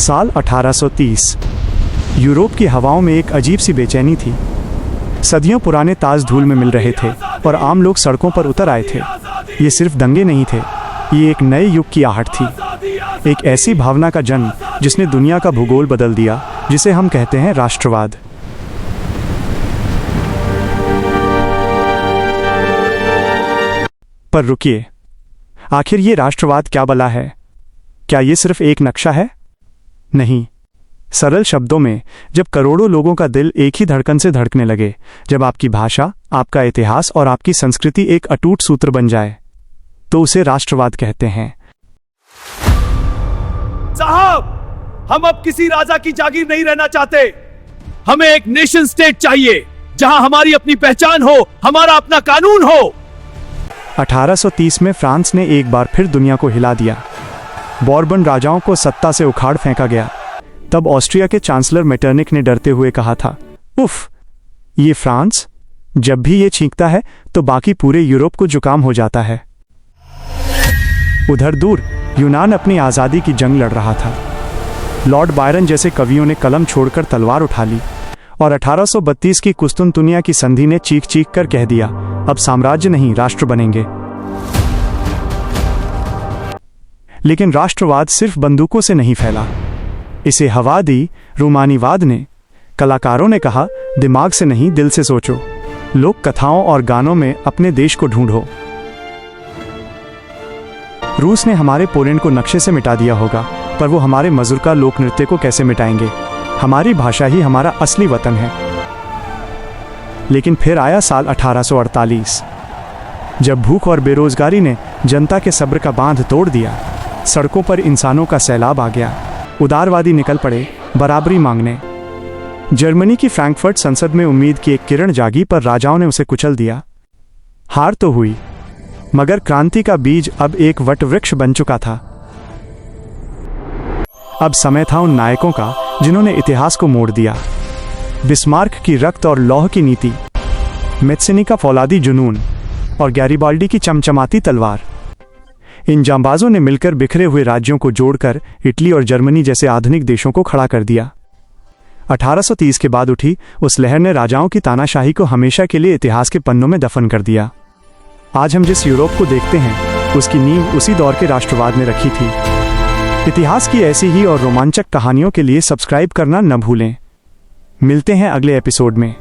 साल 1830। यूरोप की हवाओं में एक अजीब सी बेचैनी थी। सदियों पुराने ताज धूल में मिल रहे थे और आम लोग सड़कों पर उतर आए थे। ये सिर्फ दंगे नहीं थे, ये एक नए युग की आहट थी, एक ऐसी भावना का जन्म जिसने दुनिया का भूगोल बदल दिया, जिसे हम कहते हैं राष्ट्रवाद। पर रुकिए, आखिर ये राष्ट्रवाद क्या बला है? क्या ये सिर्फ एक नक्शा है? नहीं। सरल शब्दों में, जब करोड़ों लोगों का दिल एक ही धड़कन से धड़कने लगे, जब आपकी भाषा, आपका इतिहास और आपकी संस्कृति एक अटूट सूत्र बन जाए, तो उसे राष्ट्रवाद कहते हैं। साहब, हम अब किसी राजा की जागीर नहीं रहना चाहते। हमें एक नेशन स्टेट चाहिए, जहां हमारी अपनी पहचान हो, हमारा अपना कानून हो। 1830 में फ्रांस ने एक बार फिर दुनिया को हिला दिया। बॉर्बन राजाओं को सत्ता से उखाड़ फेंका गया। तब ऑस्ट्रिया के चांसलर मेटरनिक ने डरते हुए कहा था, उफ, ये फ्रांस जब भी ये छींकता है तो बाकी पूरे यूरोप को जुकाम हो जाता है। उधर दूर यूनान अपनी आज़ादी की जंग लड़ रहा था। लॉर्ड बायरन जैसे कवियों ने कलम छोड़कर तलवार उठा ली और 1832 की कुस्तुनतुनिया की संधि ने चीख चीख कर कह दिया, अब साम्राज्य नहीं, राष्ट्र बनेंगे। लेकिन राष्ट्रवाद सिर्फ बंदूकों से नहीं फैला, इसे हवा दी रूमानीवाद ने। कलाकारों ने कहा, दिमाग से नहीं, दिल से सोचो। लोक कथाओं और गानों में अपने देश को ढूंढो। रूस ने हमारे पोलैंड को नक्शे से मिटा दिया होगा, पर वो हमारे मज़ुरका लोक नृत्य को कैसे मिटाएंगे? हमारी भाषा ही हमारा असली वतन है। लेकिन फिर आया साल 1848, जब भूख और बेरोजगारी ने जनता के सब्र का बांध तोड़ दिया। सड़कों पर इंसानों का सैलाब आ गया। उदारवादी निकल पड़े बराबरी मांगने। जर्मनी की फ्रैंकफर्ट संसद में उम्मीद की एक किरण जागी, पर राजाओं ने उसे कुचल दिया। हार तो हुई, मगर क्रांति का बीज अब एक वटवृक्ष बन चुका था। अब समय था उन नायकों का जिन्होंने इतिहास को मोड़ दिया। बिस्मार्क की रक्त और लौह की नीति, मेत्सिनी का फौलादी जुनून और गैरिबाल्डी की चमचमाती तलवार। इन जांबाजों ने मिलकर बिखरे हुए राज्यों को जोड़कर इटली और जर्मनी जैसे आधुनिक देशों को खड़ा कर दिया। 1830 के बाद उठी उस लहर ने राजाओं की तानाशाही को हमेशा के लिए इतिहास के पन्नों में दफन कर दिया। आज हम जिस यूरोप को देखते हैं, उसकी नींव उसी दौर के राष्ट्रवाद ने रखी थी। इतिहास की ऐसी ही और रोमांचक कहानियों के लिए सब्सक्राइब करना न भूलें। मिलते हैं अगले एपिसोड में।